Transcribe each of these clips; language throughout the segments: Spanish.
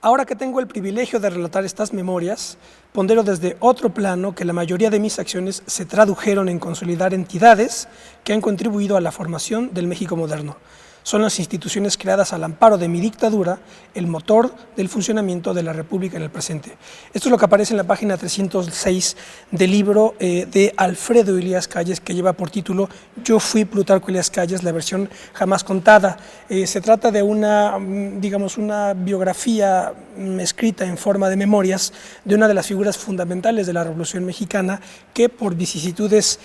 Ahora que tengo el privilegio de relatar estas memorias, pondero desde otro plano que la mayoría de mis acciones se tradujeron en consolidar entidades que han contribuido a la formación del México moderno. Son las instituciones creadas al amparo de mi dictadura el motor del funcionamiento de la República en el presente. Esto es lo que aparece en la página 306 del libro de Alfredo Elías Calles, que lleva por título Yo fui Plutarco Elías Calles, la versión jamás contada. Se trata de una biografía escrita en forma de memorias de una de las figuras fundamentales de la Revolución Mexicana, que por vicisitudes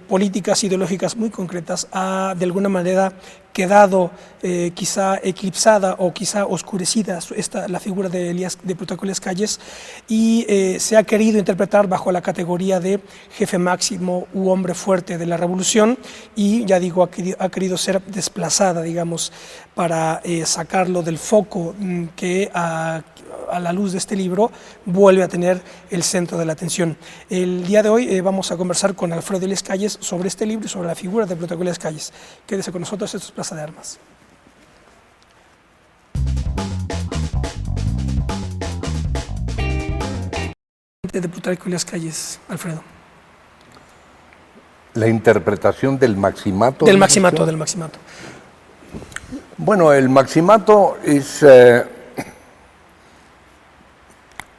políticas ideológicas muy concretas ha de alguna manera quedado quizá eclipsada o quizá oscurecida la figura de Plutarco Elías Calles, y se ha querido interpretar bajo la categoría de jefe máximo u hombre fuerte de la revolución, y ya digo, ha querido ser desplazada, digamos, para sacarlo del foco que a la luz de este libro vuelve a tener el centro de la atención. El día de hoy vamos a conversar con Alfredo Elías Calles sobre este libro y sobre la figura de Plutarco Elías Calles. Quédese con nosotros, esto es Plaza de Armas. De Plutarco Elías Calles, Alfredo. La interpretación del maximato. Del maximato. Bueno, el maximato es,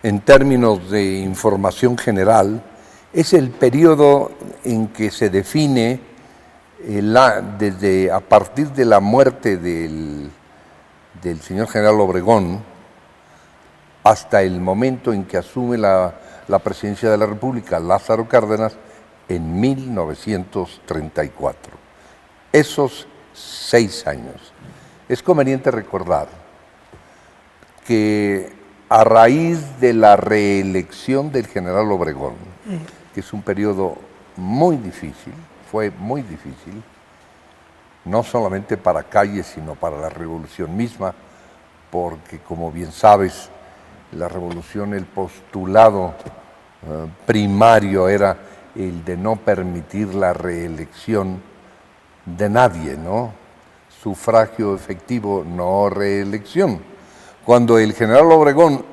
en términos de información general, es el periodo en que se define a partir de la muerte del señor general Obregón hasta el momento en que asume la presidencia de la República Lázaro Cárdenas en 1934. Esos 6 años. Es conveniente recordar que a raíz de la reelección del general Obregón, que es un periodo muy difícil, fue muy difícil, no solamente para Calles, sino para la revolución misma, porque como bien sabes, la revolución, el postulado primario era el de no permitir la reelección de nadie, ¿no? Sufragio efectivo, no reelección. Cuando el general Obregón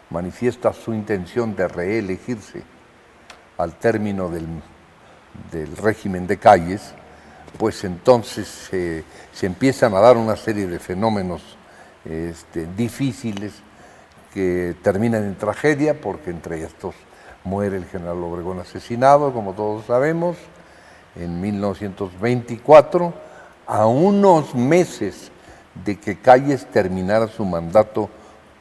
manifiesta su intención de reelegirse al término del régimen de Calles, pues entonces se empiezan a dar una serie de fenómenos difíciles que terminan en tragedia, porque entre estos muere el general Obregón asesinado, como todos sabemos, en 1924, a unos meses de que Calles terminara su mandato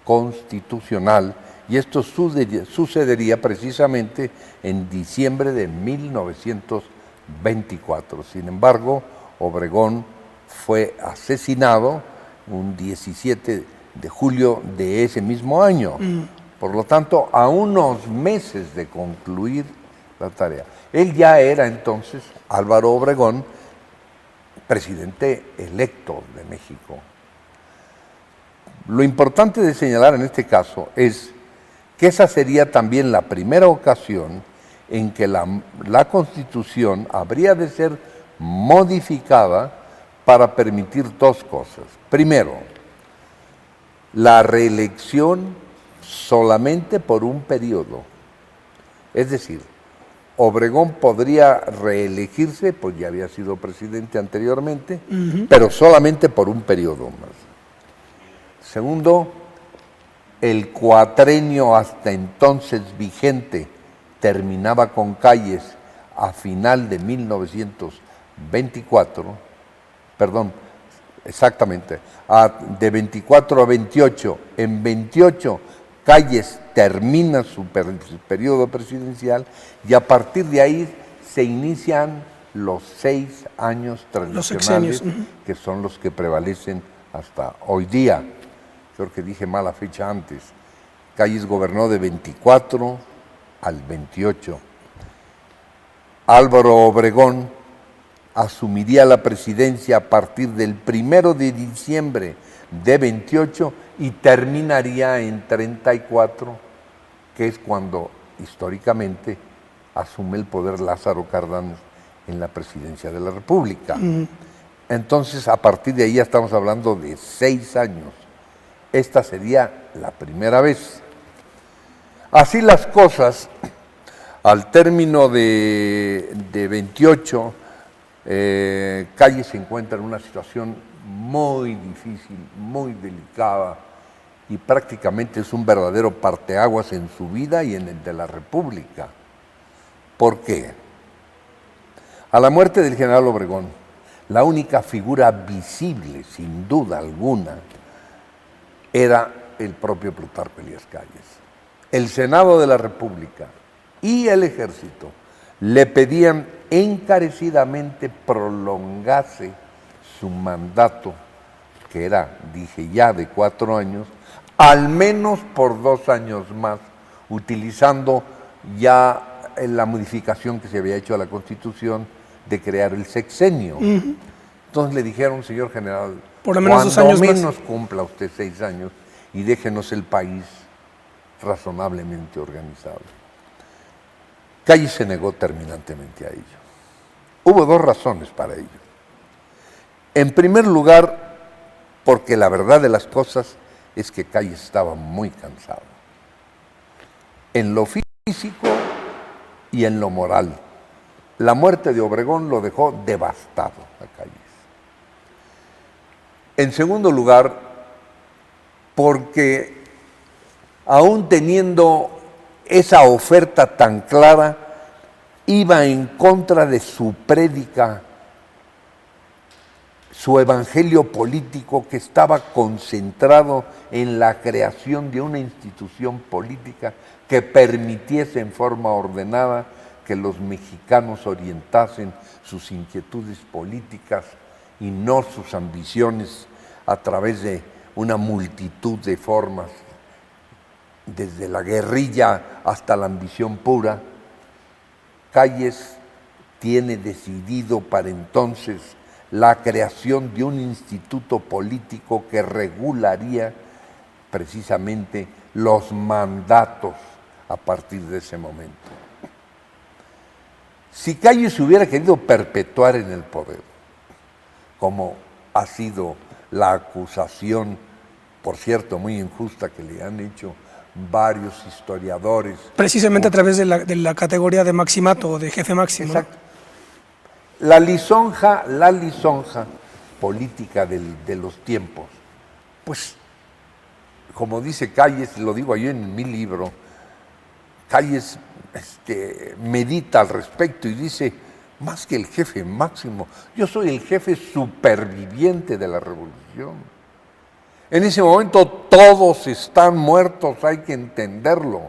constitucional, y esto sucedería precisamente en diciembre de 1924. Sin embargo, Obregón fue asesinado un 17 de julio de ese mismo año. Por lo tanto, a unos meses de concluir la tarea. Él ya era entonces, Álvaro Obregón, presidente electo de México. Lo importante de señalar en este caso es que esa sería también la primera ocasión en que la Constitución habría de ser modificada para permitir dos cosas. Primero, la reelección solamente por un periodo. Es decir, Obregón podría reelegirse, pues ya había sido presidente anteriormente, pero solamente por un periodo más. Segundo, el cuatrenio hasta entonces vigente terminaba con Calles a final de 1924, de 24 a 28. En 28 Calles termina su periodo presidencial, y a partir de ahí se inician los 6 años tradicionales, que son los que prevalecen hasta hoy día. Creo que dije mala fecha antes. Calles gobernó de 24 al 28. Álvaro Obregón asumiría la presidencia a partir del 1 de diciembre de 28 y terminaría en 34, que es cuando históricamente asume el poder Lázaro Cárdenas en la presidencia de la República. Entonces, a partir de ahí ya estamos hablando de 6 años esta sería la primera vez. Así las cosas, al término de 28, Calles se encuentra en una situación muy difícil, muy delicada, y prácticamente es un verdadero parteaguas en su vida y en el de la República. ¿Por qué? A la muerte del general Obregón, la única figura visible, sin duda alguna, era el propio Plutarco Elías Calles. El Senado de la República y el Ejército le pedían encarecidamente prolongase su mandato, que era, dije ya, de 4 años, al menos por 2 años más, utilizando ya la modificación que se había hecho a la Constitución de crear el sexenio. Entonces le dijeron, señor general, por lo menos 2 cuando años menos más cumpla usted 6 años y déjenos el país razonablemente organizado. Calles se negó terminantemente a ello. Hubo 2 razones para ello. En primer lugar, porque la verdad de las cosas es que Calles estaba muy cansado, en lo físico y en lo moral. La muerte de Obregón lo dejó devastado a Calles. En segundo lugar, porque aún teniendo esa oferta tan clara, iba en contra de su prédica, su evangelio político, que estaba concentrado en la creación de una institución política que permitiese en forma ordenada que los mexicanos orientasen sus inquietudes políticas y no sus ambiciones a través de una multitud de formas, desde la guerrilla hasta la ambición pura. Calles tiene decidido para entonces la creación de un instituto político que regularía precisamente los mandatos a partir de ese momento. Si Calles hubiera querido perpetuar en el poder, como ha sido la acusación, por cierto, muy injusta, que le han hecho varios historiadores. precisamente a través de la categoría de maximato o de jefe máximo. Exacto. La lisonja política de los tiempos, pues, como dice Calles, lo digo yo en mi libro, Calles medita al respecto y dice, más que el jefe máximo, yo soy el jefe superviviente de la revolución. En ese momento todos están muertos, hay que entenderlo.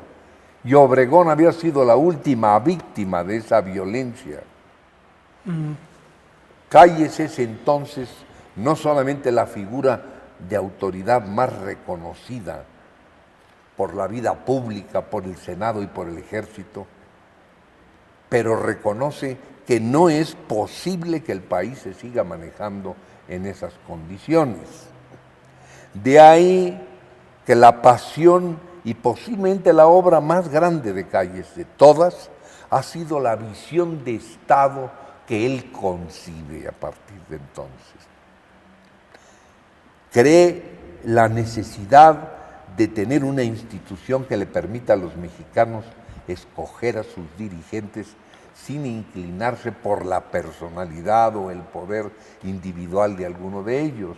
Y Obregón había sido la última víctima de esa violencia. Calles es entonces no solamente la figura de autoridad más reconocida por la vida pública, por el Senado y por el Ejército, pero reconoce que no es posible que el país se siga manejando en esas condiciones. De ahí que la pasión y posiblemente la obra más grande de Calles de todas ha sido la visión de Estado que él concibe a partir de entonces. Cree la necesidad de tener una institución que le permita a los mexicanos escoger a sus dirigentes sin inclinarse por la personalidad o el poder individual de alguno de ellos.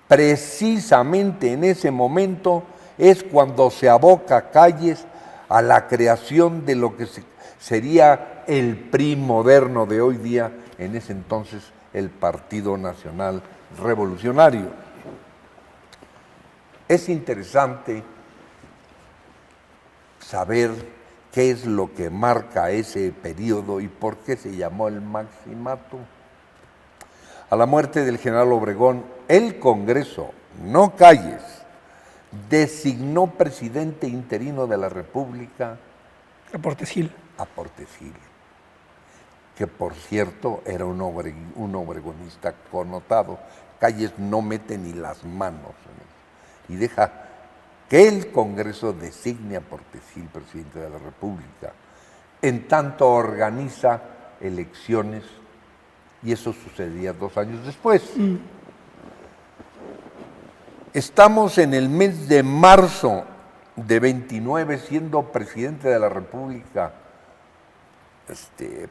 Precisamente en ese momento es cuando se aboca Calles a la creación de lo que sería el PRI moderno de hoy día, en ese entonces el Partido Nacional Revolucionario. Es interesante saber qué es lo que marca ese periodo y por qué se llamó el maximato. A la muerte del general Obregón, el Congreso, no Calles, designó presidente interino de la República A Portes Gil. a Portes Gil, que por cierto era un obregonista connotado. Calles no mete ni las manos en eso y deja que el Congreso designe a Portes Gil presidente de la República. En tanto organiza elecciones, y eso sucedía 2 años después. Estamos en el mes de marzo de 29, siendo presidente de la República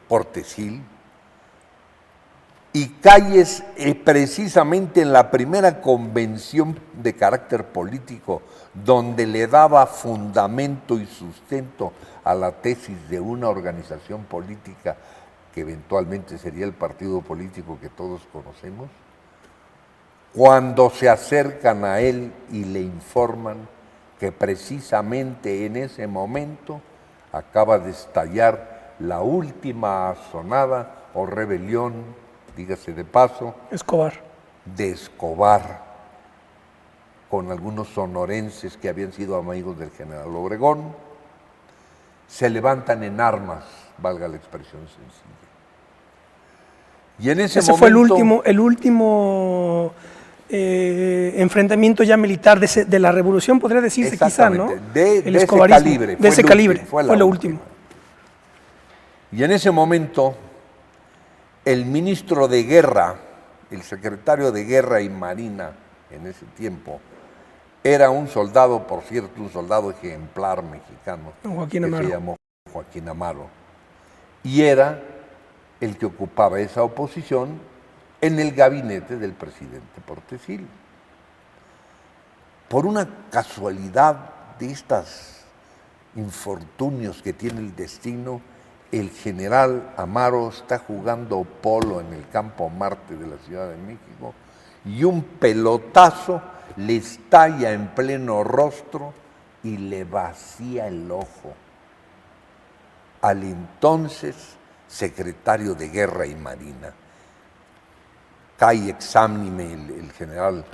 Portesil, y Calles, precisamente en la primera convención de carácter político, donde le daba fundamento y sustento a la tesis de una organización política que eventualmente sería el partido político que todos conocemos, cuando se acercan a él y le informan que precisamente en ese momento acaba de estallar la última asonada o rebelión, dígase de paso, de Escobar, con algunos sonorenses que habían sido amigos del general Obregón, se levantan en armas, valga la expresión sencilla. Y en ese momento, fue el último enfrentamiento ya militar de la revolución, podría decirse quizá, ¿no? De ese calibre. De ese calibre, fue lo último. Y en ese momento, el ministro de Guerra, el secretario de Guerra y Marina en ese tiempo, era un soldado, por cierto, un soldado ejemplar mexicano, Joaquín Amaro. Que se llamó Joaquín Amaro, y era el que ocupaba esa oposición en el gabinete del presidente Portesil. Por una casualidad de estos infortunios que tiene el destino, el general Amaro está jugando polo en el Campo Marte de la Ciudad de México y un pelotazo le estalla en pleno rostro y le vacía el ojo al entonces secretario de Guerra y Marina. Cae exánime el general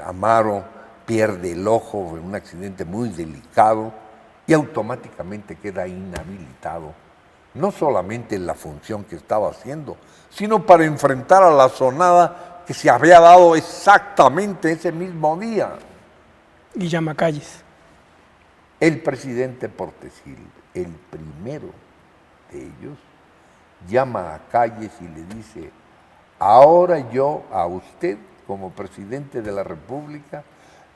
Amaro, pierde el ojo en un accidente muy delicado y automáticamente queda inhabilitado, no solamente en la función que estaba haciendo, sino para enfrentar a la asonada que se había dado exactamente ese mismo día. Y llama a Calles. El presidente Portesil, el primero de ellos, llama a Calles y le dice: ahora yo a usted, como presidente de la República,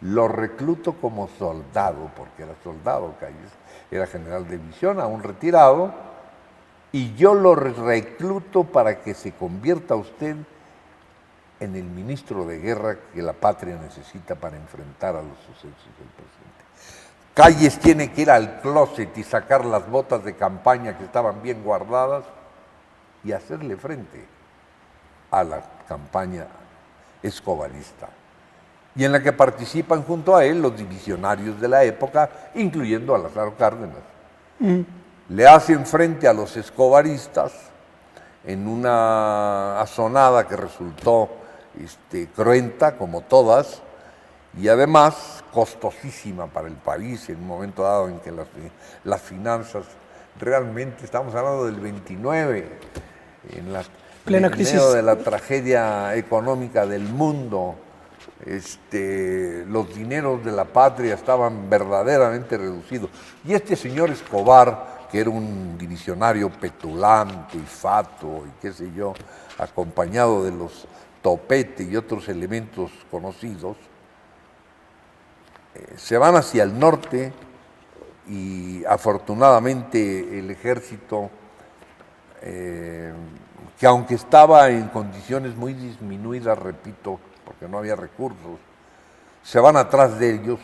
lo recluto como soldado, porque era soldado Calles, era general de división, aún retirado, y yo lo recluto para que se convierta usted en el ministro de Guerra que la patria necesita para enfrentar a los sucesos del presente. Calles tiene que ir al closet y sacar las botas de campaña que estaban bien guardadas y hacerle frente a la campaña escobarista, y en la que participan junto a él los divisionarios de la época, incluyendo a Lázaro Cárdenas. Le hacen frente a los escobaristas en una asonada que resultó cruenta, como todas, y además costosísima para el país en un momento dado en que las finanzas realmente, estamos hablando del 29, en la plena crisis, medio de la tragedia económica del mundo, los dineros de la patria estaban verdaderamente reducidos. Y este señor Escobar, que era un divisionario petulante y fatuo y qué sé yo, acompañado de los Topete y otros elementos conocidos, se van hacia el norte y afortunadamente el ejército, que aunque estaba en condiciones muy disminuidas, repito, porque no había recursos, se van atrás de ellos,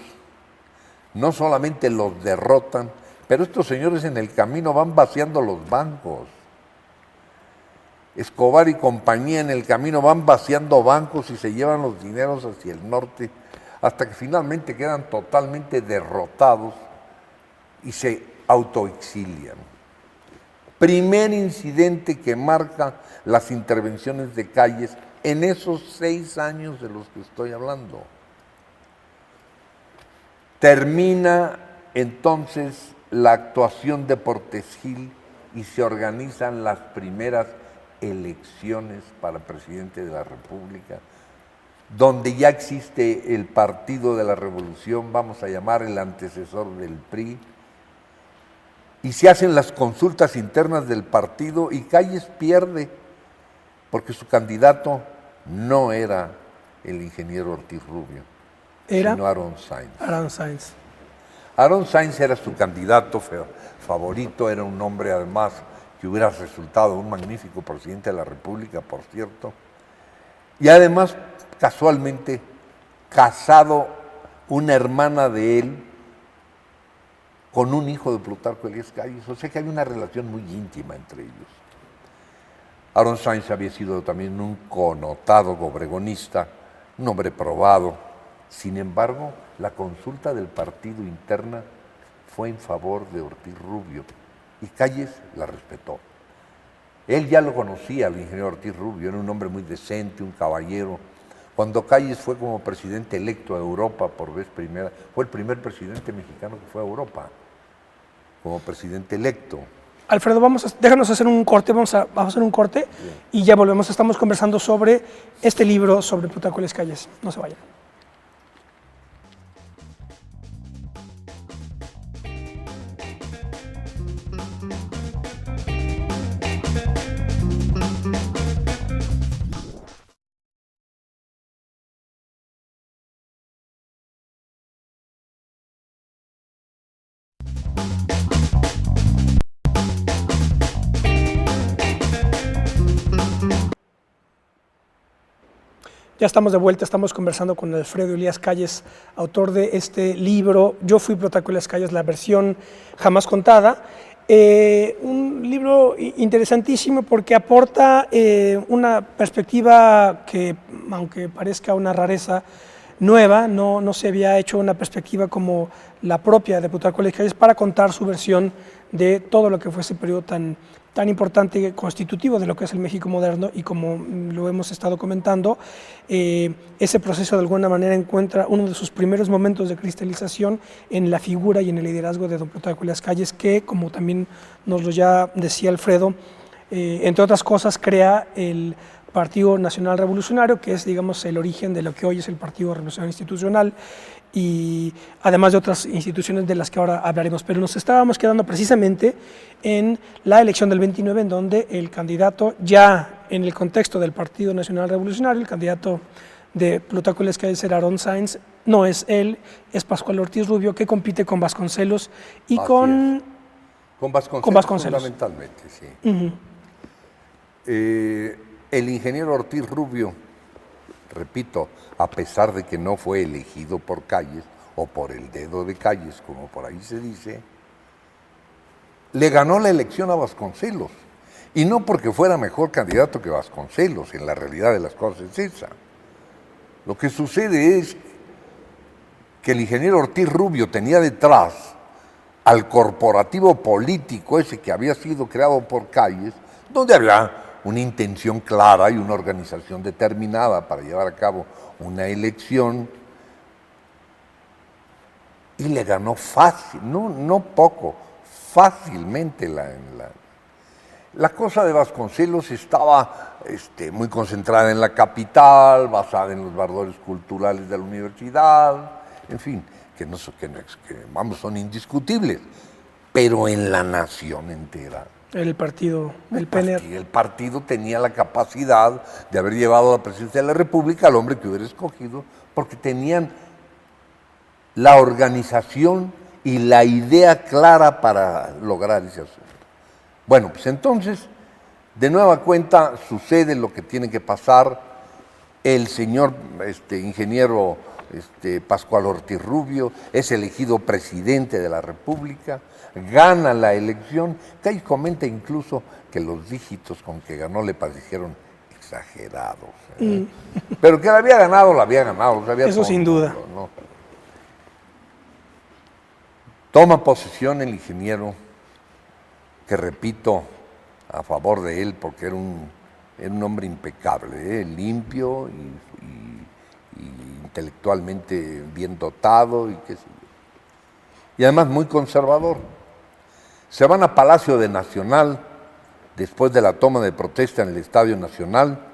no solamente los derrotan, pero estos señores en el camino van vaciando los bancos. Escobar y compañía en el camino van vaciando bancos y se llevan los dineros hacia el norte, hasta que finalmente quedan totalmente derrotados y se autoexilian. Primer incidente que marca las intervenciones de Calles en esos 6 años de los que estoy hablando. Termina entonces la actuación de Portesil y se organizan las primeras elecciones para presidente de la República, donde ya existe el Partido de la Revolución, vamos a llamar el antecesor del PRI, y se hacen las consultas internas del partido y Calles pierde, porque su candidato no era el ingeniero Ortiz Rubio, Era sino Aaron Sainz. Aaron Sainz. Aaron Sainz era su candidato favorito, era un hombre además que hubiera resultado un magnífico presidente de la República, por cierto, y además casualmente casado una hermana de él con un hijo de Plutarco Elías Calles, o sea que había una relación muy íntima entre ellos. Aaron Sainz había sido también un connotado obregonista, un hombre probado. Sin embargo, la consulta del partido interna fue en favor de Ortiz Rubio y Calles la respetó. Él ya lo conocía, el ingeniero Ortiz Rubio, era un hombre muy decente, un caballero. Cuando Calles fue como presidente electo a Europa por vez primera, fue el primer presidente mexicano que fue a Europa como presidente electo. Alfredo, déjanos hacer un corte, vamos a hacer un corte y ya volvemos. Estamos conversando sobre este libro sobre Plutarco Elías Calles. No se vayan. Ya estamos de vuelta, estamos conversando con Alfredo Elías Calles, autor de este libro, Yo fui Plutarco Elías Calles, la versión jamás contada. Un libro interesantísimo porque aporta una perspectiva que, aunque parezca una rareza nueva, no se había hecho una perspectiva como la propia de Plutarco Elías Calles para contar su versión de todo lo que fue ese periodo tan importante y constitutivo de lo que es el México moderno, y como lo hemos estado comentando, ese proceso de alguna manera encuentra uno de sus primeros momentos de cristalización en la figura y en el liderazgo de don Plutarco Elías Calles, que, como también nos lo ya decía Alfredo, entre otras cosas crea el Partido Nacional Revolucionario, que es, digamos, el origen de lo que hoy es el Partido Revolucionario Institucional, y además de otras instituciones de las que ahora hablaremos. Pero nos estábamos quedando precisamente en la elección del 29, en donde el candidato, ya en el contexto del Partido Nacional Revolucionario, el candidato de Plutarco Elías Calles era Aaron Sainz, no es él, es Pascual Ortiz Rubio, que compite con Vasconcelos y con Vasconcelos. Fundamentalmente, sí. El ingeniero Ortiz Rubio, repito, a pesar de que no fue elegido por Calles o por el dedo de Calles, como por ahí se dice, le ganó la elección a Vasconcelos. Y no porque fuera mejor candidato que Vasconcelos, en la realidad de las cosas es esa. Lo que sucede es que el ingeniero Ortiz Rubio tenía detrás al corporativo político ese que había sido creado por Calles, donde había una intención clara y una organización determinada para llevar a cabo una elección, y le ganó fácil, no poco, fácilmente la cosa de Vasconcelos estaba muy concentrada en la capital, basada en los valores culturales de la universidad, en fin, que son indiscutibles, pero en la nación entera. El partido, el PNR. El partido tenía la capacidad de haber llevado a la presidencia de la República al hombre que hubiera escogido, porque tenían la organización y la idea clara para lograr ese asunto. Bueno, pues entonces, de nueva cuenta, sucede lo que tiene que pasar. El señor ingeniero Pascual Ortiz Rubio es elegido presidente de la República, gana la elección. Calles comenta incluso que los dígitos con que ganó le parecieron exagerados. Pero que la había ganado, Eso sin duda. ¿No? Toma posesión el ingeniero, que repito, a favor de él, porque era un hombre impecable, limpio y intelectualmente bien dotado, y qué sé yo. Y además muy conservador. Se van a Palacio de Nacional después de la toma de protesta en el Estadio Nacional.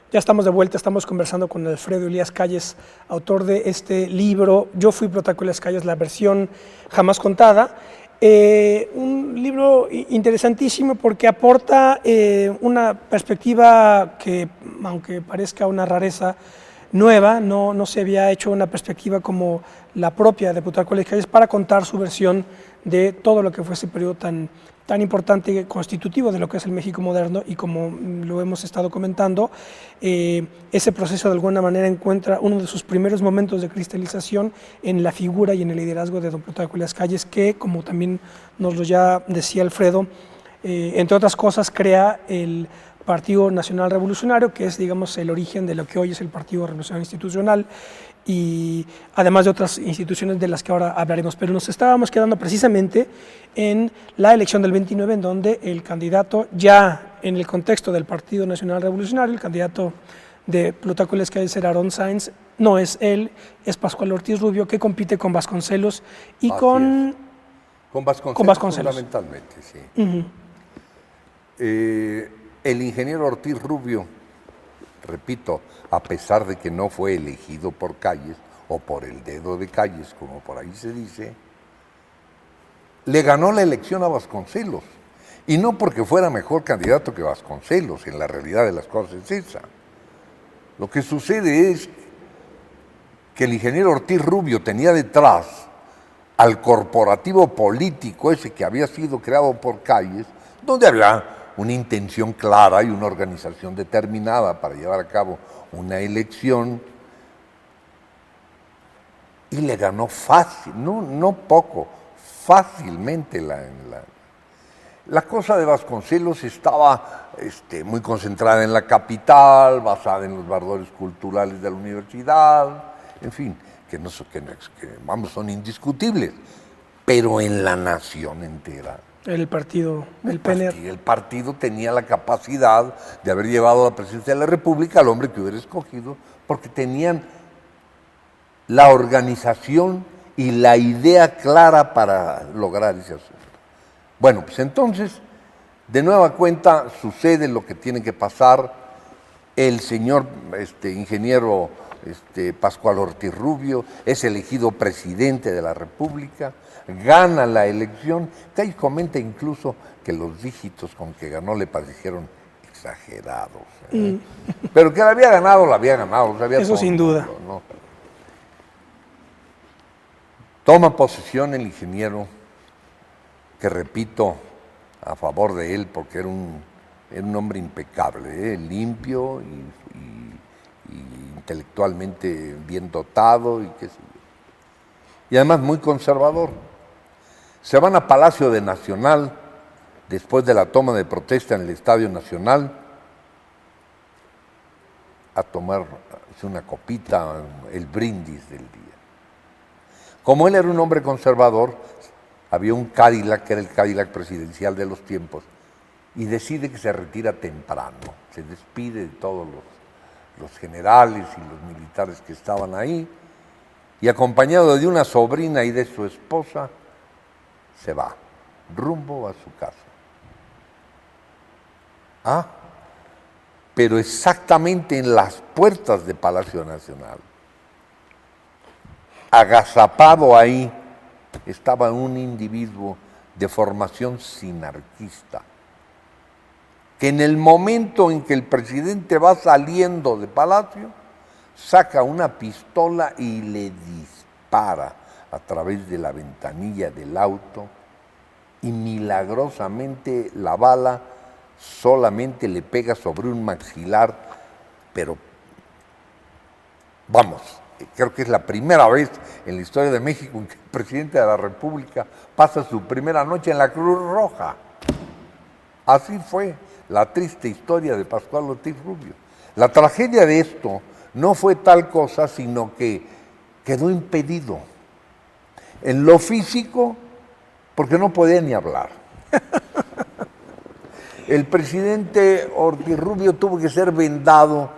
Ya estamos de vuelta, estamos conversando con Alfredo Elías Calles, autor de este libro, Yo fui Plutarco Elías Calles, la versión jamás contada. Un libro interesantísimo porque aporta una perspectiva que, aunque parezca una rareza nueva, no se había hecho una perspectiva como la propia de Plutarco Elías Calles para contar su versión de todo lo que fue ese periodo tan importante y constitutivo de lo que es el México moderno, y como lo hemos estado comentando, ese proceso de alguna manera encuentra uno de sus primeros momentos de cristalización en la figura y en el liderazgo de don Plutarco Elías Calles, que, como también nos lo ya decía Alfredo, entre otras cosas crea el Partido Nacional Revolucionario, que es, digamos, el origen de lo que hoy es el Partido Revolucionario Institucional, y además de otras instituciones de las que ahora hablaremos. Pero nos estábamos quedando precisamente en la elección del 29, en donde el candidato, ya en el contexto del Partido Nacional Revolucionario, el candidato de Plutarco Elías Calles era Aarón Sáenz, no es él, es Pascual Ortiz Rubio, que compite con Vasconcelos y con Vasconcelos. Fundamentalmente, sí. El ingeniero Ortiz Rubio, repito, a pesar de que no fue elegido por Calles o por el dedo de Calles, como por ahí se dice, le ganó la elección a Vasconcelos. Y no porque fuera mejor candidato que Vasconcelos, en la realidad de las cosas es esa. Lo que sucede es que el ingeniero Ortiz Rubio tenía detrás al corporativo político ese que había sido creado por Calles, donde había una intención clara y una organización determinada para llevar a cabo una elección, y le ganó fácil, no poco, fácilmente la cosa de Vasconcelos estaba muy concentrada en la capital, basada en los valores culturales de la universidad, en fin, que son indiscutibles, pero en la nación entera. El partido, el PNR. El partido tenía la capacidad de haber llevado a la presidencia de la República al hombre que hubiera escogido, porque tenían la organización y la idea clara para lograr ese asunto. Bueno, pues entonces, de nueva cuenta, sucede lo que tiene que pasar. El señor ingeniero Pascual Ortiz Rubio es elegido presidente de la República, gana la elección. Calles comenta incluso que los dígitos con que ganó le parecieron exagerados. Pero que la había ganado, Eso sin duda. ¿no? Toma posesión el ingeniero, que repito, a favor de él, porque era un hombre impecable, limpio y intelectualmente bien dotado y qué sé yo. Y además muy conservador. Se van a Palacio de Nacional después de la toma de protesta en el Estadio Nacional a tomarse una copita, el brindis del día. Como él era un hombre conservador, había un Cadillac, que era el Cadillac presidencial de los tiempos, y decide que se retira temprano, se despide de todos los generales y los militares que estaban ahí, y acompañado de una sobrina y de su esposa, se va rumbo a su casa. Pero exactamente en las puertas de Palacio Nacional, agazapado ahí, estaba un individuo de formación sinarquista, que en el momento en que el presidente va saliendo de Palacio, saca una pistola y le dispara a través de la ventanilla del auto, y milagrosamente la bala solamente le pega sobre un maxilar, pero vamos, creo que es la primera vez en la historia de México en que el presidente de la República pasa su primera noche en la Cruz Roja. Así fue la triste historia de Pascual Ortiz Rubio. La tragedia de esto no fue tal cosa, sino que quedó impedido en lo físico, porque no podía ni hablar. El presidente Ortiz Rubio tuvo que ser vendado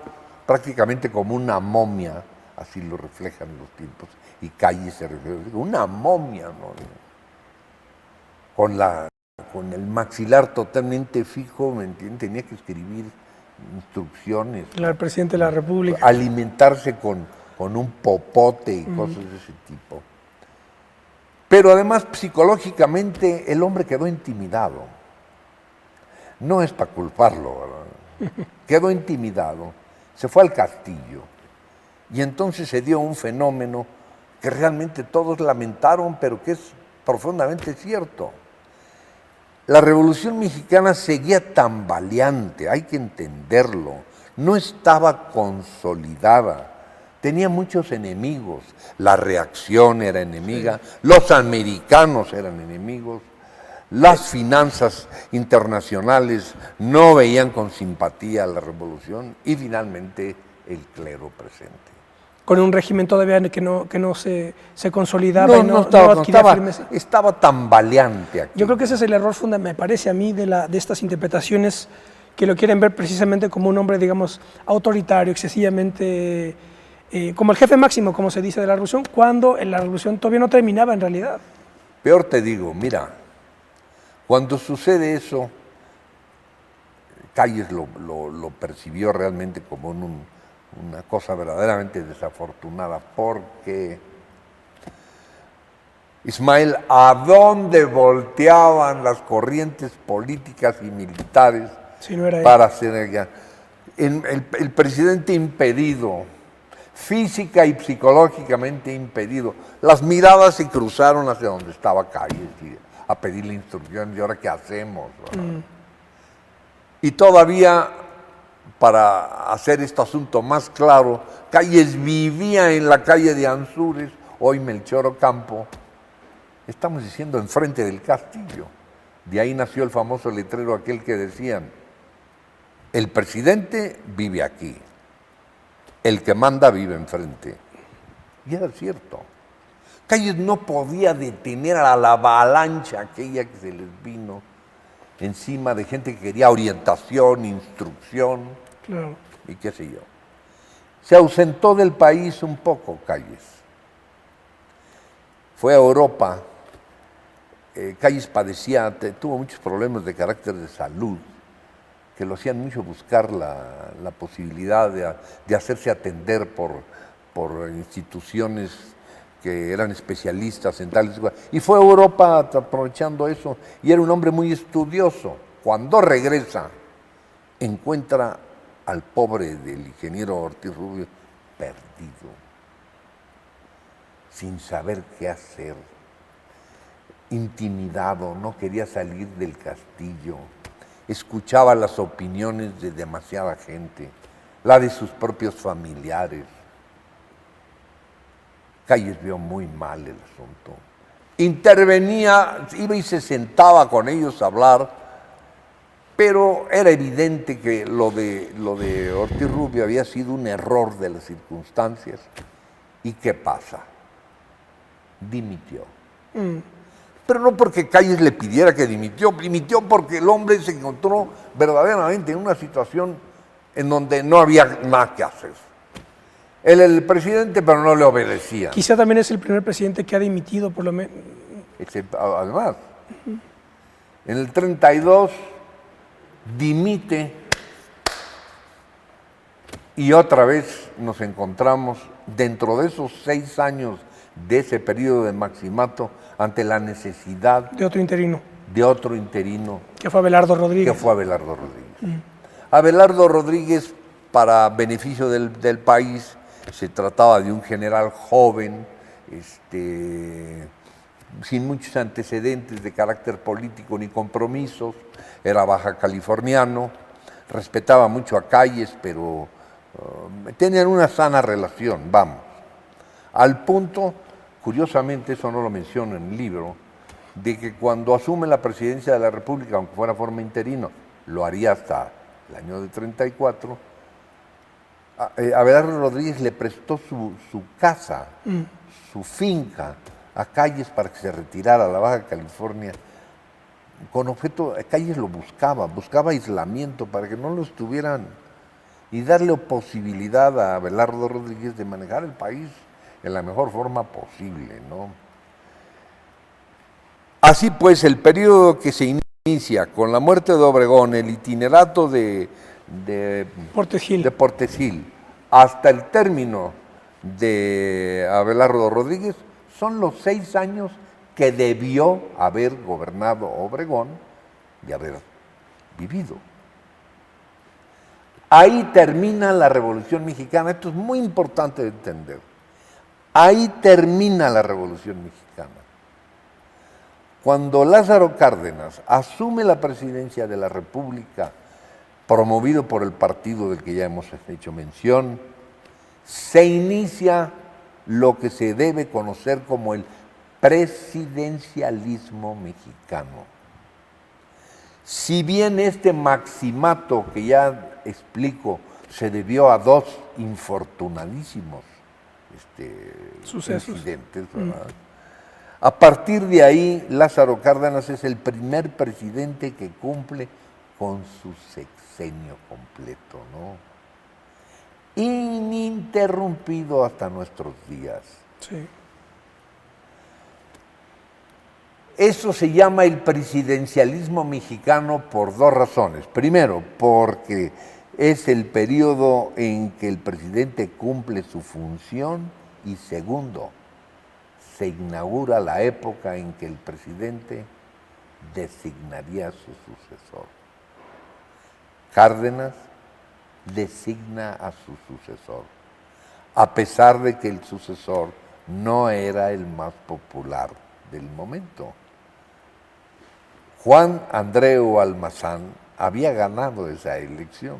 prácticamente como una momia, así lo reflejan los tiempos, y Calles se refleja, una momia, ¿no? Con el maxilar totalmente fijo, ¿me entiendes? Tenía que escribir instrucciones. El presidente de la República. Alimentarse con un popote y cosas de ese tipo. Pero además psicológicamente el hombre quedó intimidado. No es para culparlo, ¿verdad? Quedó intimidado, se fue al castillo y entonces se dio un fenómeno que realmente todos lamentaron, pero que es profundamente cierto. La Revolución Mexicana seguía tambaleante, hay que entenderlo, no estaba consolidada, tenía muchos enemigos, la reacción era enemiga, los americanos eran enemigos, las finanzas internacionales no veían con simpatía a la revolución y finalmente el clero presente. Con un régimen todavía que no se consolidaba y no adquiría firmeza. Estaba tambaleante aquí. Yo creo que ese es el error fundamental, me parece a mí, de estas interpretaciones que lo quieren ver precisamente como un hombre, digamos, autoritario, excesivamente, como el jefe máximo, como se dice de la revolución, cuando la revolución todavía no terminaba en realidad. Peor te digo, mira, cuando sucede eso, Calles lo percibió realmente como una cosa verdaderamente desafortunada, porque Ismael, ¿a dónde volteaban las corrientes políticas y militares si no era para hacer allá? El presidente impedido, física y psicológicamente impedido. Las miradas se cruzaron hacia donde estaba Calles a pedirle instrucciones, ¿y ahora qué hacemos? Y todavía, para hacer este asunto más claro, Calles vivía en la calle de Ansúrez, hoy Melchor Ocampo, estamos diciendo enfrente del castillo. De ahí nació el famoso letrero aquel que decían, el presidente vive aquí, el que manda vive enfrente. Y era cierto. Calles no podía detener a la avalancha aquella que se les vino encima de gente que quería orientación, instrucción, claro, y qué sé yo. Se ausentó del país un poco Calles. Fue a Europa. Calles tuvo muchos problemas de carácter de salud, que lo hacían mucho buscar la posibilidad de hacerse atender por instituciones que eran especialistas en tales cosas. Y fue a Europa aprovechando eso, y era un hombre muy estudioso. Cuando regresa, encuentra al pobre del ingeniero Ortiz Rubio perdido, sin saber qué hacer, intimidado, no quería salir del castillo, escuchaba las opiniones de demasiada gente, la de sus propios familiares. Calles vio muy mal el asunto. Intervenía, iba y se sentaba con ellos a hablar, pero era evidente que lo de Ortiz Rubio había sido un error de las circunstancias. ¿Y qué pasa? Dimitió. Pero no porque Calles le pidiera que dimitió porque el hombre se encontró verdaderamente en una situación en donde no había nada que hacer. Él era el presidente, pero no le obedecía. Quizá también es el primer presidente que ha dimitido, por lo menos. Además, en el 32 dimite y otra vez nos encontramos dentro de esos 6 años de ese periodo de maximato ante la necesidad de otro interino. Que fue Abelardo Rodríguez. Abelardo Rodríguez, para beneficio del país, se trataba de un general joven, sin muchos antecedentes de carácter político ni compromisos, era baja californiano, respetaba mucho a Calles, pero tenían una sana relación, vamos. Al punto, curiosamente, eso no lo menciono en el libro, de que cuando asume la presidencia de la República, aunque fuera forma interino, lo haría hasta el año de 34, Abelardo Rodríguez le prestó su casa, su finca, a Calles para que se retirara a la Baja California. Con objeto, Calles lo buscaba aislamiento para que no lo estuvieran, y darle posibilidad a Abelardo Rodríguez de manejar el país en la mejor forma posible, ¿no? Así pues, el periodo que se inicia con la muerte de Obregón, el itinerato de Portes Gil, hasta el término de Abelardo Rodríguez, son los 6 años que debió haber gobernado Obregón y haber vivido. Ahí termina la Revolución Mexicana. Esto es muy importante de entender. Ahí termina la Revolución Mexicana. Cuando Lázaro Cárdenas asume la presidencia de la República, promovido por el partido del que ya hemos hecho mención, se inicia lo que se debe conocer como el presidencialismo mexicano. Si bien este maximato que ya explico se debió a dos infortunadísimos Sucesos. incidentes, ¿verdad? A partir de ahí, Lázaro Cárdenas es el primer presidente que cumple con su sexenio completo, ¿no? Ininterrumpido hasta nuestros días. Sí. Eso se llama el presidencialismo mexicano por dos razones. Primero, porque es el periodo en que el presidente cumple su función, y segundo, se inaugura la época en que el presidente designaría a su sucesor. Cárdenas designa a su sucesor, a pesar de que el sucesor no era el más popular del momento. Juan Andreu Almazán había ganado esa elección.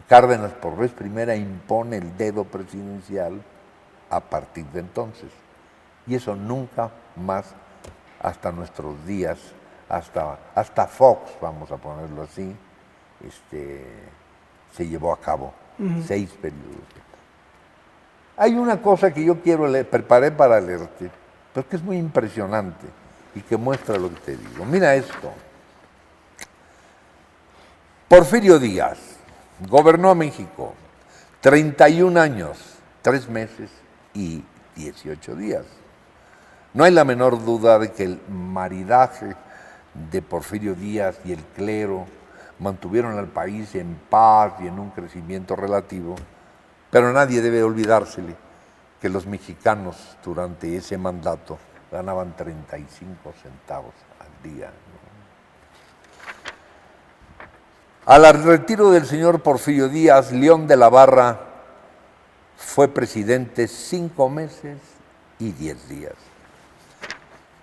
Cárdenas por vez primera impone el dedo presidencial a partir de entonces. Y eso nunca más, hasta nuestros días, hasta Fox, vamos a ponerlo así, se llevó a cabo. 6 periodos. Hay una cosa que yo quiero leer, preparé para leerte, pero que es muy impresionante y que muestra lo que te digo. Mira esto. Porfirio Díaz gobernó a México 31 años, 3 meses y 18 días. No hay la menor duda de que el maridaje de Porfirio Díaz y el clero mantuvieron al país en paz y en un crecimiento relativo, pero nadie debe olvidársele que los mexicanos durante ese mandato ganaban 35 centavos al día, ¿no? Al retiro del señor Porfirio Díaz, León de la Barra fue presidente 5 meses y 10 días.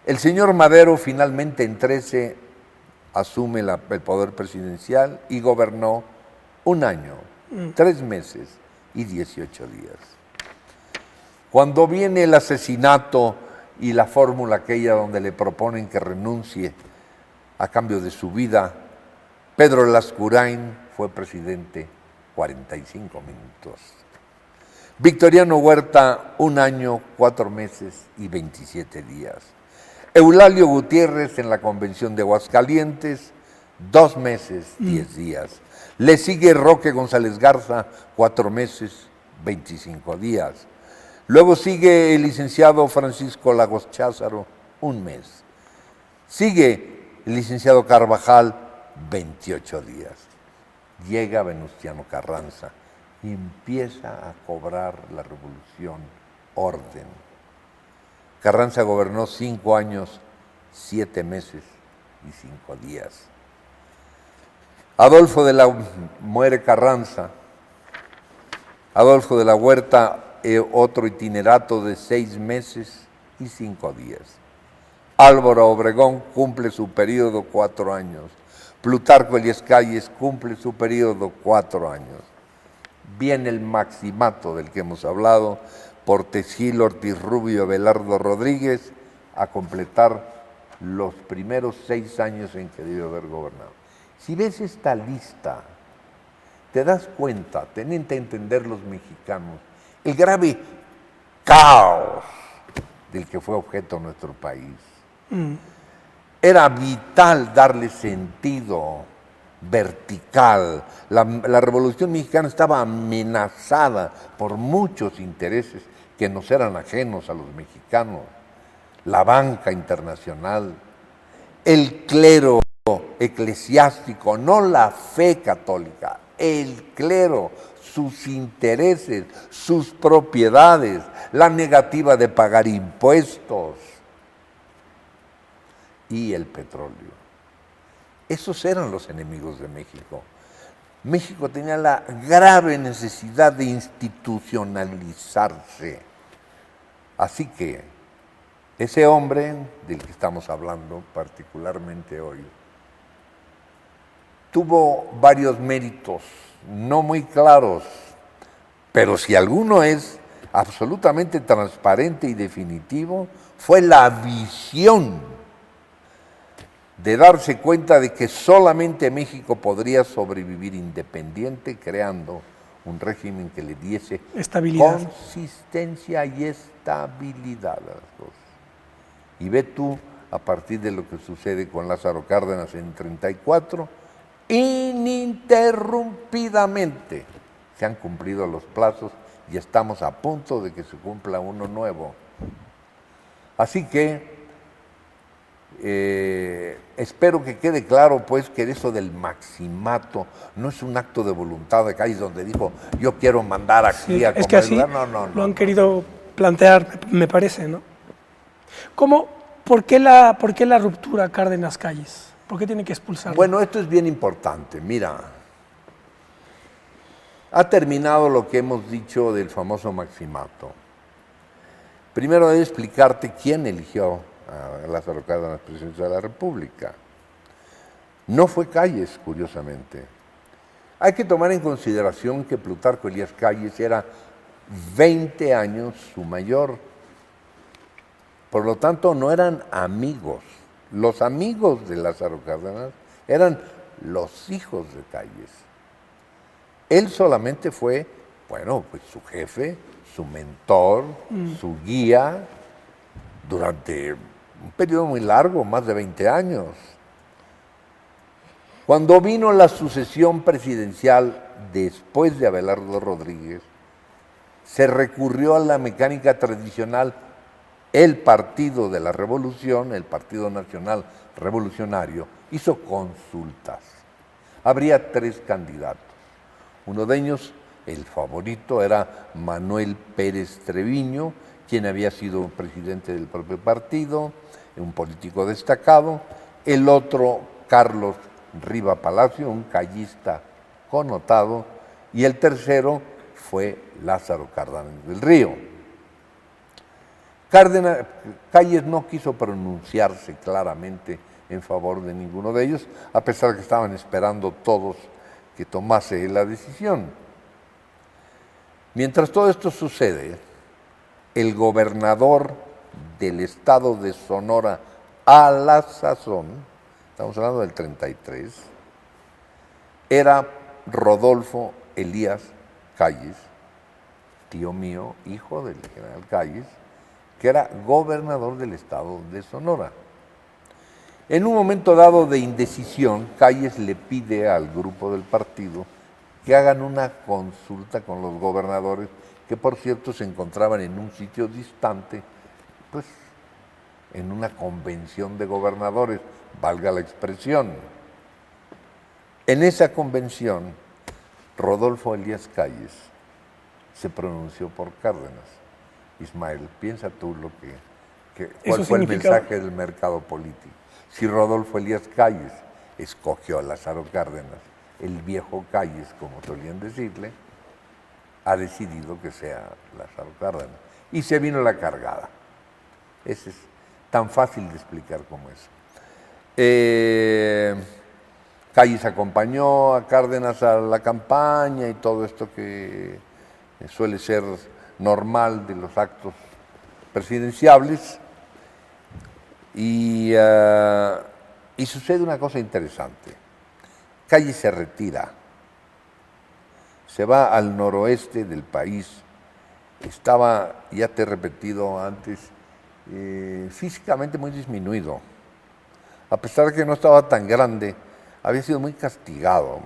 El señor Madero finalmente en 13 asume el poder presidencial y gobernó 1 año, 3 meses y 18 días. Cuando viene el asesinato y la fórmula aquella donde le proponen que renuncie a cambio de su vida, Pedro Lascurain fue presidente 45 minutos. Victoriano Huerta, 1 año, 4 meses y 27 días. Eulalio Gutiérrez en la Convención de Aguascalientes, 2 meses, 10 días. Le sigue Roque González Garza, 4 meses, 25 días. Luego sigue el licenciado Francisco Lagos Cházaro, 1 mes. Sigue el licenciado Carvajal, 28 días. Llega Venustiano Carranza y empieza a cobrar la revolución orden. Carranza gobernó 5 años, 7 meses y 5 días. Muere Carranza. Adolfo de la Huerta, otro itinerato de 6 meses y 5 días. Álvaro Obregón cumple su periodo 4 años. Plutarco Elías Calles cumple su periodo 4 años. Viene el maximato del que hemos hablado, Portes Gil, Ortiz Rubio, Abelardo Rodríguez, a completar los primeros 6 años en que debió haber gobernado. Si ves esta lista, te das cuenta, tienen que entender los mexicanos, el grave caos del que fue objeto nuestro país. Era vital darle sentido vertical. La Revolución Mexicana estaba amenazada por muchos intereses que nos eran ajenos a los mexicanos. La banca internacional, el clero eclesiástico, no la fe católica, el clero, sus intereses, sus propiedades, la negativa de pagar impuestos. y el petróleo. Esos eran los enemigos de México. México tenía la grave necesidad de institucionalizarse. Así que ese hombre del que estamos hablando particularmente hoy tuvo varios méritos, no muy claros, pero si alguno es absolutamente transparente y definitivo, fue la visión de darse cuenta de que solamente México podría sobrevivir independiente, creando un régimen que le diese estabilidad, consistencia y estabilidad a las cosas. Y ve tú, a partir de lo que sucede con Lázaro Cárdenas en 1934, ininterrumpidamente se han cumplido los plazos y estamos a punto de que se cumpla uno nuevo. Así que espero que quede claro pues que eso del maximato no es un acto de voluntad de Calles donde dijo yo quiero mandar aquí sí, a es que así lo han querido plantear, me parece, ¿no? ¿Por qué la ruptura Cárdenas Calles? ¿Por qué tiene que expulsarlo? Bueno, esto es bien importante. Mira, ha terminado lo que hemos dicho del famoso maximato. Primero debo explicarte quién eligió a Lázaro Cárdenas presidente de la República. No fue Calles, curiosamente. Hay que tomar en consideración que Plutarco Elías Calles era 20 años su mayor. Por lo tanto, no eran amigos. Los amigos de Lázaro Cárdenas eran los hijos de Calles. Él solamente fue, bueno, pues su jefe, su mentor, su guía, durante un periodo muy largo, más de 20 años. Cuando vino la sucesión presidencial después de Abelardo Rodríguez, se recurrió a la mecánica tradicional. El Partido de la Revolución, el Partido Nacional Revolucionario, hizo consultas. Habría 3 candidatos. Uno de ellos, el favorito, era Manuel Pérez Treviño, quien había sido presidente del propio partido, un político destacado. El otro, Carlos Riva Palacio, un callista connotado. Y el tercero fue Lázaro Cárdenas del Río. Calles no quiso pronunciarse claramente en favor de ninguno de ellos, a pesar de que estaban esperando todos que tomase la decisión. Mientras todo esto sucede, el gobernador del estado de Sonora a la sazón, estamos hablando del 33, era Rodolfo Elías Calles, tío mío, hijo del general Calles, que era gobernador del estado de Sonora. En un momento dado de indecisión, Calles le pide al grupo del partido que hagan una consulta con los gobernadores, que por cierto se encontraban en un sitio distante, pues en una convención de gobernadores, valga la expresión. En esa convención, Rodolfo Elías Calles se pronunció por Cárdenas. Ismael, piensa tú cuál fue el mensaje del mercado político. Si Rodolfo Elías Calles escogió a Lázaro Cárdenas, el viejo Calles, como solían decirle, ha decidido que sea Lázaro Cárdenas. Y se vino la cargada. Ese es tan fácil de explicar como eso. Calles acompañó a Cárdenas a la campaña y todo esto que suele ser normal de los actos presidenciables. Y sucede una cosa interesante. Calles se retira, se va al noroeste del país. Estaba, ya te he repetido antes, físicamente muy disminuido. A pesar de que no estaba tan grande, había sido muy castigado.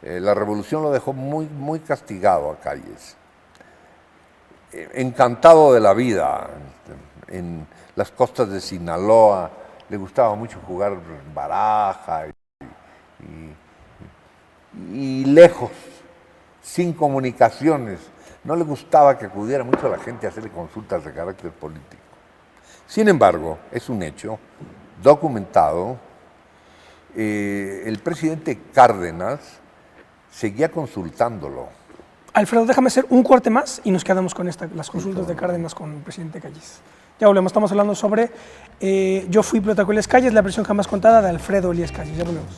La revolución lo dejó muy, muy castigado a Calles. Encantado de la vida en las costas de Sinaloa, le gustaba mucho jugar baraja y lejos, sin comunicaciones. No le gustaba que acudiera mucho a la gente a hacerle consultas de carácter político. Sin embargo, es un hecho, documentado, el presidente Cárdenas seguía consultándolo. Alfredo, déjame hacer un corte más y nos quedamos con las consultas de Cárdenas con el presidente Calles. Ya volvemos, estamos hablando sobre Yo fui Plutarco Elías Calles, la versión jamás contada de Alfredo Elías Calles. Ya volvemos.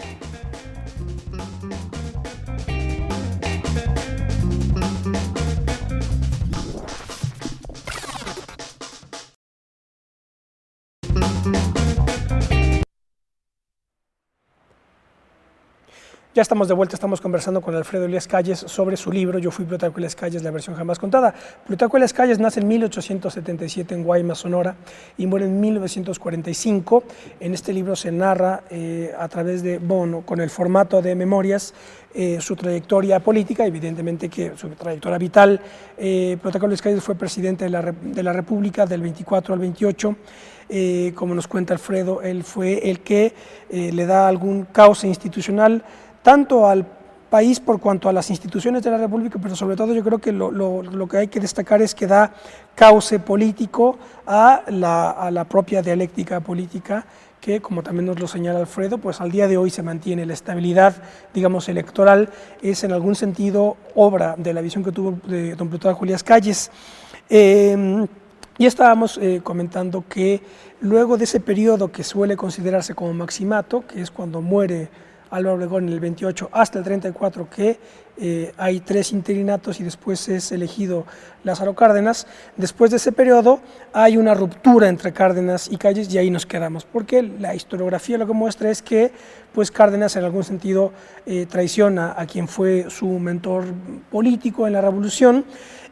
Ya estamos de vuelta, estamos conversando con Alfredo Elías Calles sobre su libro Yo fui Plutarco Elías Calles, la versión jamás contada. Plutarco Elías Calles nace en 1877 en Guaymas, Sonora, y muere en 1945. En este libro se narra a través de, con el formato de memorias, su trayectoria política, evidentemente que su trayectoria vital. Plutarco Elías Calles fue presidente de la República del 24 al 28. Como nos cuenta Alfredo, él fue el que le da algún cauce institucional tanto al país por cuanto a las instituciones de la República, pero sobre todo yo creo que lo que hay que destacar es que da cauce político a la propia dialéctica política, que, como también nos lo señala Alfredo, pues al día de hoy se mantiene. La estabilidad, digamos, electoral es en algún sentido obra de la visión que tuvo de don Plutarco Elías Calles. Y estábamos comentando que luego de ese periodo que suele considerarse como maximato, que es cuando muere Álvaro Obregón en el 28 hasta el 34, que hay 3 interinatos y después es elegido Lázaro Cárdenas. Después de ese periodo hay una ruptura entre Cárdenas y Calles y ahí nos quedamos, porque la historiografía lo que muestra es que pues Cárdenas en algún sentido traiciona a quien fue su mentor político en la revolución,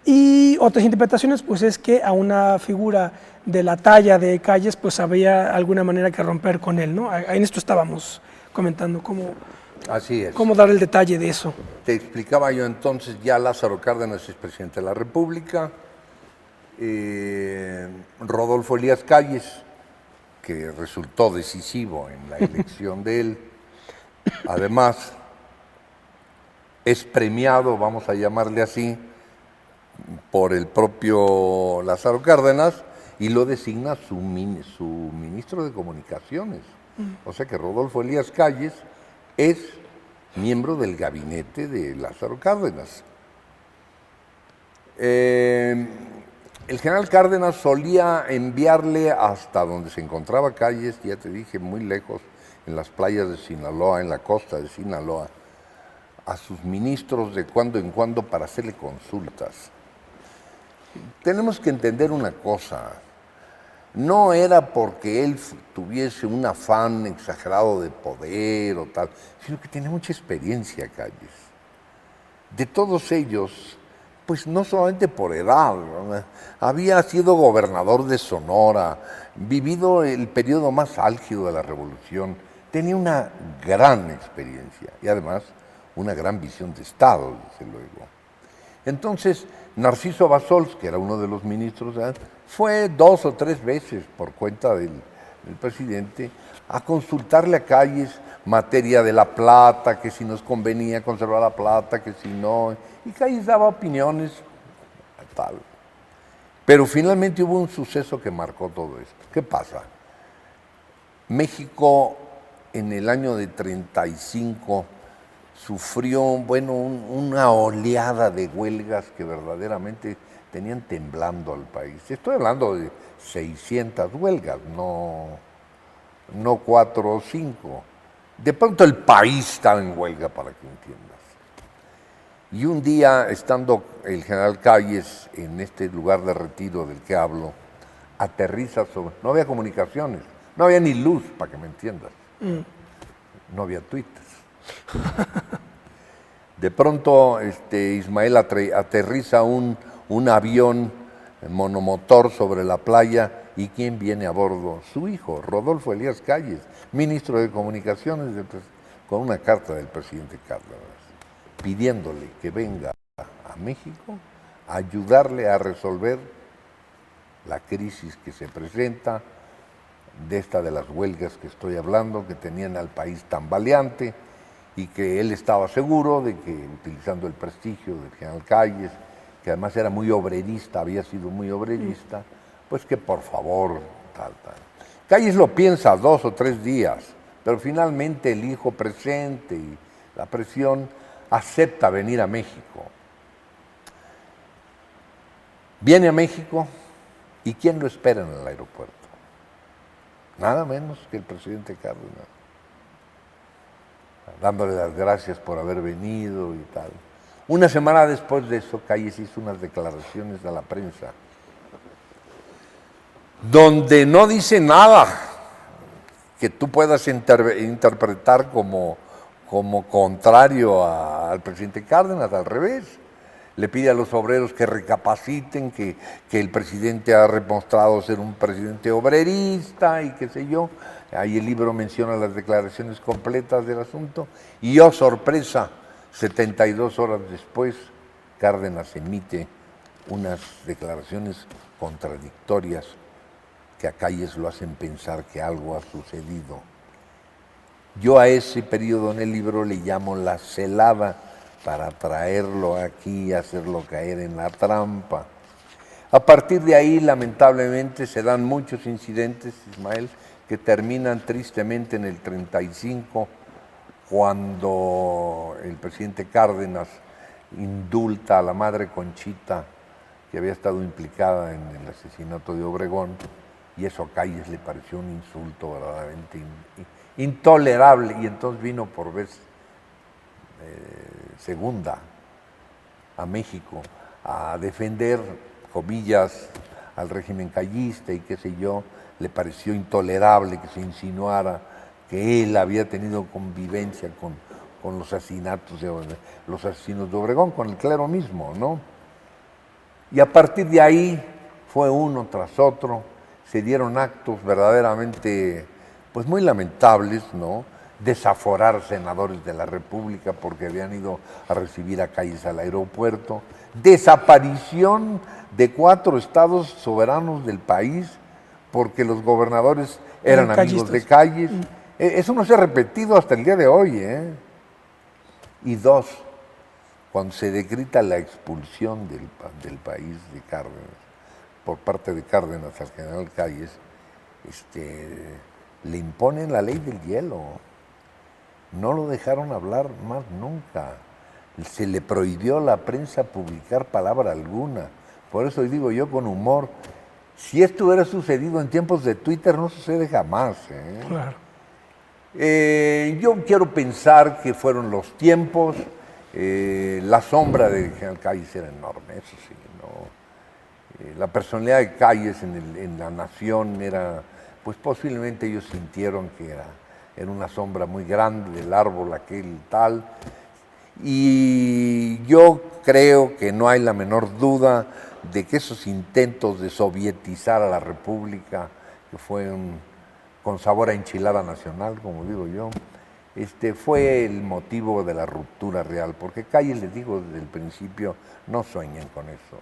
y otras interpretaciones pues es que a una figura de la talla de Calles pues había alguna manera que romper con él, ¿no? En esto estábamos comentando Así es. Cómo dar el detalle de eso. Te explicaba yo entonces, ya Lázaro Cárdenas es presidente de la República, Rodolfo Elías Calles, que resultó decisivo en la elección de él, además es premiado, vamos a llamarle así, por el propio Lázaro Cárdenas y lo designa su ministro de Comunicaciones. O sea que Rodolfo Elías Calles es miembro del gabinete de Lázaro Cárdenas. El general Cárdenas solía enviarle hasta donde se encontraba Calles, ya te dije, muy lejos, en las playas de Sinaloa, en la costa de Sinaloa, a sus ministros de cuando en cuando para hacerle consultas. Tenemos que entender una cosa. No era porque él tuviese un afán exagerado de poder o tal, sino que tenía mucha experiencia, Calles. De todos ellos, pues no solamente por edad, ¿no? Había sido gobernador de Sonora, vivido el periodo más álgido de la Revolución, tenía una gran experiencia y además una gran visión de Estado, desde luego. Entonces, Narciso Bassols, que era uno de los ministros, fue 2 o 3 veces por cuenta del presidente a consultarle a Calles materia de la plata, que si nos convenía conservar la plata, que si no, y Calles daba opiniones, tal. Pero finalmente hubo un suceso que marcó todo esto. ¿Qué pasa? México en el año de 35 sufrió, una oleada de huelgas que verdaderamente tenían temblando al país. Estoy hablando de 600 huelgas, no 4 o 5. De pronto el país estaba en huelga, para que entiendas. Y un día, estando el general Calles en este lugar de retiro del que hablo, aterriza sobre... No había comunicaciones, no había ni luz, para que me entiendas. No había twitters. De pronto Ismael aterriza un avión monomotor sobre la playa, y ¿quién viene a bordo? Su hijo, Rodolfo Elías Calles, ministro de Comunicaciones, con una carta del presidente Cárdenas, pidiéndole que venga a México a ayudarle a resolver la crisis que se presenta, de las huelgas que estoy hablando, que tenían al país tambaleante, y que él estaba seguro de que, utilizando el prestigio del general Calles, que además era muy obrerista, había sido muy obrerista, pues que por favor, tal. Calles lo piensa 2 o 3 días, pero finalmente el hijo presente y la presión acepta venir a México. Viene a México y ¿quién lo espera en el aeropuerto? Nada menos que el presidente Cárdenas, dándole las gracias por haber venido y tal. Una semana después de eso, Calles hizo unas declaraciones a la prensa donde no dice nada que tú puedas interpretar como contrario al presidente Cárdenas, al revés. Le pide a los obreros que recapaciten, que el presidente ha demostrado ser un presidente obrerista y qué sé yo. Ahí el libro menciona las declaraciones completas del asunto. Y oh, sorpresa, 72 horas después, Cárdenas emite unas declaraciones contradictorias que a Calles lo hacen pensar que algo ha sucedido. Yo a ese periodo en el libro le llamo la celada, para traerlo aquí y hacerlo caer en la trampa. A partir de ahí, lamentablemente, se dan muchos incidentes, Ismael, que terminan tristemente en el 35, cuando el presidente Cárdenas indulta a la madre Conchita, que había estado implicada en el asesinato de Obregón, y eso a Calles le pareció un insulto verdaderamente intolerable, y entonces vino por vez segunda a México a defender, comillas, al régimen callista y qué sé yo. Le pareció intolerable que se insinuara que él había tenido convivencia con los asesinatos los asesinos de Obregón, con el clero mismo, ¿no? Y a partir de ahí fue uno tras otro, se dieron actos verdaderamente pues muy lamentables, ¿no? Desaforar senadores de la República porque habían ido a recibir a Calles al aeropuerto, desaparición de 4 estados soberanos del país porque los gobernadores eran amigos de Calles. Eso no se ha repetido hasta el día de hoy, ¿eh? Y 2, cuando se decreta la expulsión del país de Cárdenas, por parte de Cárdenas al general Calles, le imponen la ley del hielo. No lo dejaron hablar más nunca. Se le prohibió a la prensa publicar palabra alguna. Por eso digo yo con humor, si esto hubiera sucedido en tiempos de Twitter, no sucede jamás, ¿eh? Claro. Yo quiero pensar que fueron los tiempos, la sombra de general Calles era enorme, eso sí, ¿no? La personalidad de Calles en la nación era, pues posiblemente ellos sintieron que era una sombra muy grande del árbol aquel tal, y yo creo que no hay la menor duda de que esos intentos de sovietizar a la República, que fue con sabor a enchilada nacional, como digo yo, fue el motivo de la ruptura real, porque Calles les dijo desde el principio, no sueñen con eso.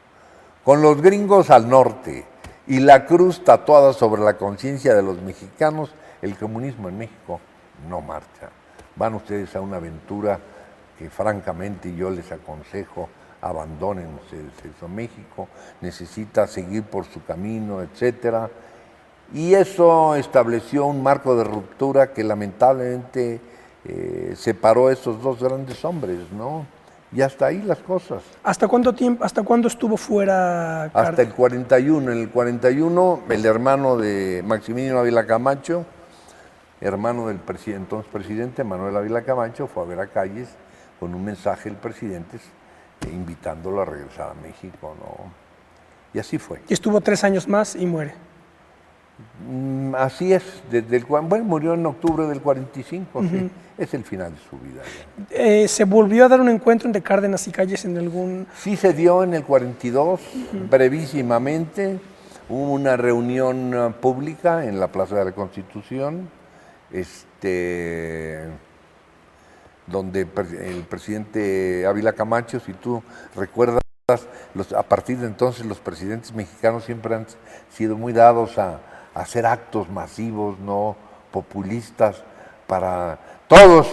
Con los gringos al norte y la cruz tatuada sobre la conciencia de los mexicanos, el comunismo en México no marcha. Van ustedes a una aventura que francamente yo les aconsejo, abandonen ustedes eso. México necesita seguir por su camino, etcétera. Y eso estableció un marco de ruptura que lamentablemente separó a esos 2 grandes hombres, ¿no? Y hasta ahí las cosas. ¿Hasta cuándo estuvo fuera Cárdenas? Hasta el 41. En el 41, el hermano de Maximiliano Ávila Camacho, hermano del entonces presidente Manuel Ávila Camacho, fue a ver a Calles con un mensaje del presidente invitándolo a regresar a México, ¿no? Y así fue. Y estuvo 3 años más y muere. Así es, bueno, murió en octubre del 45, sí. Es el final de su vida ya. ¿Se volvió a dar un encuentro entre Cárdenas y Calles en algún...? Sí se dio en el 42, brevísimamente, hubo una reunión pública en la Plaza de la Constitución, donde el presidente Ávila Camacho, si tú recuerdas, a partir de entonces los presidentes mexicanos siempre han sido muy dados a hacer actos masivos, no populistas, para todos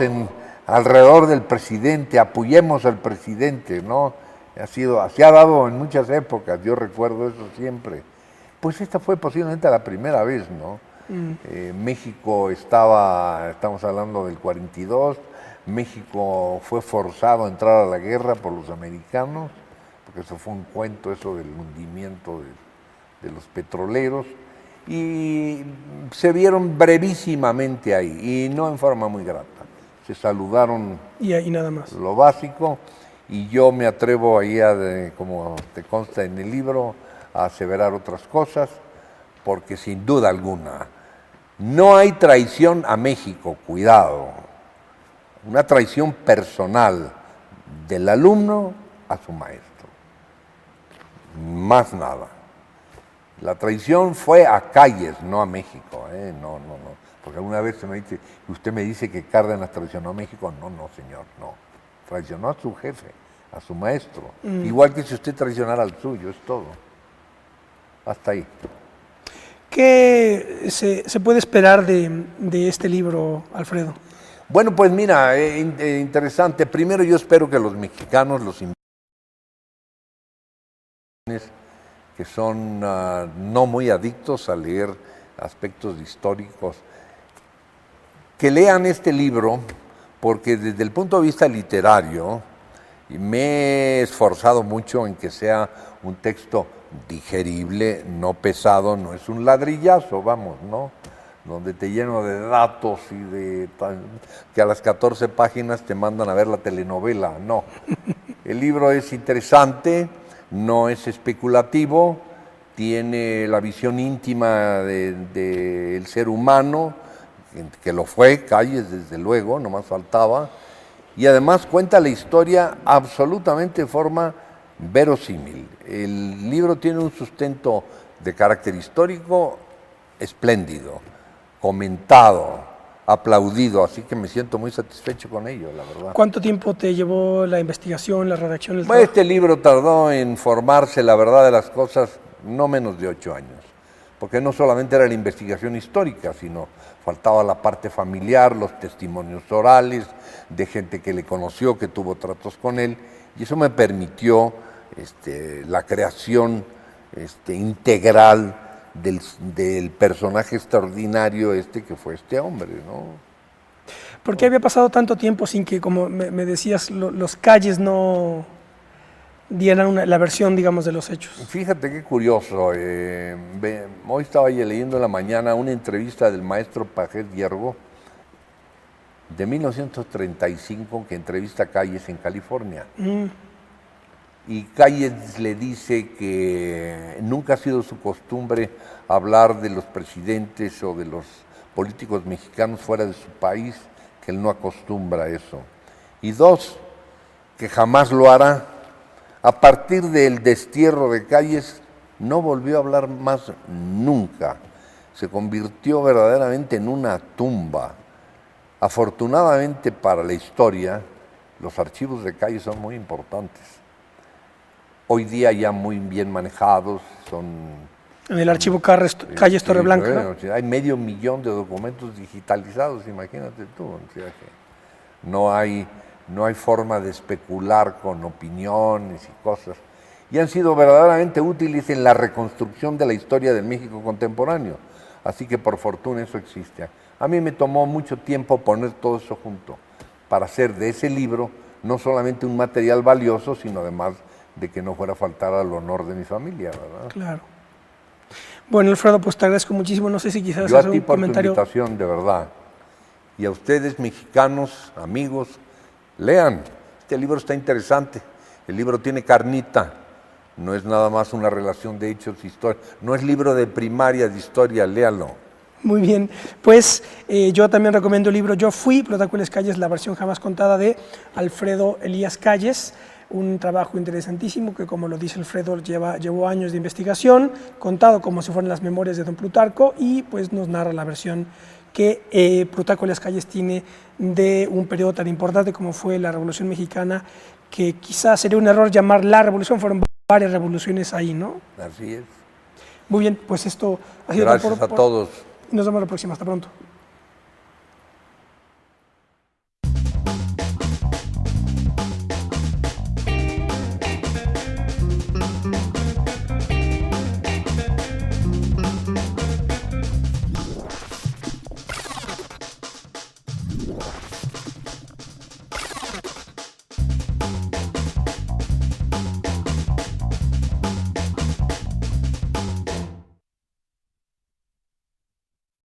alrededor del presidente, apoyemos al presidente, ¿no? Se ha dado en muchas épocas, yo recuerdo eso siempre. Pues esta fue posiblemente la primera vez, ¿no? México estamos hablando del 42, México fue forzado a entrar a la guerra por los americanos, porque eso fue un cuento, eso del hundimiento de los petroleros, y se vieron brevísimamente ahí, y no en forma muy grata. Se saludaron Y ahí nada más. lo básico, y yo me atrevo ahí, como te consta en el libro, a aseverar otras cosas, porque sin duda alguna no hay traición a México, cuidado, una traición personal del alumno a su maestro, más nada. La traición fue a Calles, no a México, no, porque alguna vez usted me dice que Cárdenas traicionó a México. No, señor, no. Traicionó a su jefe, a su maestro. Igual que si usted traicionara al suyo, es todo. Hasta ahí. ¿Qué se puede esperar de este libro, Alfredo? Bueno, pues mira, interesante. Primero yo espero que los mexicanos, los que son no muy adictos a leer aspectos históricos, que lean este libro, porque desde el punto de vista literario me he esforzado mucho en que sea un texto digerible, no pesado, no es un ladrillazo, vamos, ¿no? Donde te lleno de datos y que a las 14 páginas te mandan a ver la telenovela, no. El libro es interesante, no es especulativo, tiene la visión íntima del ser humano, que lo fue, Calles desde luego, no más faltaba, y además cuenta la historia absolutamente de forma verosímil. El libro tiene un sustento de carácter histórico espléndido, comentado, aplaudido, así que me siento muy satisfecho con ello, la verdad. ¿Cuánto tiempo te llevó la investigación, la redacción? Bueno, este libro tardó en formarse, la verdad de las cosas, no menos de 8 años, porque no solamente era la investigación histórica, sino faltaba la parte familiar, los testimonios orales de gente que le conoció, que tuvo tratos con él, y eso me permitió la creación integral del personaje extraordinario que fue este hombre, ¿no? ¿Por qué había pasado tanto tiempo sin que, como me decías, los Calles no dieran la versión, digamos, de los hechos? Fíjate qué curioso. Hoy estaba leyendo en la mañana una entrevista del maestro Pajés Hiergo de 1935 que entrevista a Calles en California. Y Calles le dice que nunca ha sido su costumbre hablar de los presidentes o de los políticos mexicanos fuera de su país, que él no acostumbra a eso. Y dos, que jamás lo hará. A partir del destierro de Calles, no volvió a hablar más nunca. Se convirtió verdaderamente en una tumba. Afortunadamente para la historia, los archivos de Calles son muy importantes. Hoy día ya muy bien manejados, son... En el archivo Calles Torreblanca, ¿no? Hay 500,000 de documentos digitalizados, imagínate tú. O sea que no hay forma de especular con opiniones y cosas. Y han sido verdaderamente útiles en la reconstrucción de la historia del México contemporáneo. Así que por fortuna eso existe. A mí me tomó mucho tiempo poner todo eso junto para hacer de ese libro no solamente un material valioso, sino además de que no fuera a faltar al honor de mi familia, ¿verdad? Claro. Bueno, Alfredo, pues te agradezco muchísimo. No sé si quizás yo hacer a ti un por comentario. Tu invitación, de verdad. Y a ustedes, mexicanos, amigos, lean. Este libro está interesante. El libro tiene carnita. No es nada más una relación de hechos históricos. No es libro de primaria de historia, léalo. Muy bien, pues yo también recomiendo el libro Yo Fui, Plutarco Calles, la versión jamás contada de Alfredo Elías Calles, un trabajo interesantísimo que, como lo dice Alfredo, llevó años de investigación, contado como si fueran las memorias de don Plutarco, y pues nos narra la versión que Plutarco Elías Calles tiene de un periodo tan importante como fue la Revolución Mexicana, que quizás sería un error llamar la revolución, fueron varias revoluciones ahí, ¿no? Así es. Muy bien, pues esto ha sido Gracias a todos. Nos vemos la próxima, hasta pronto.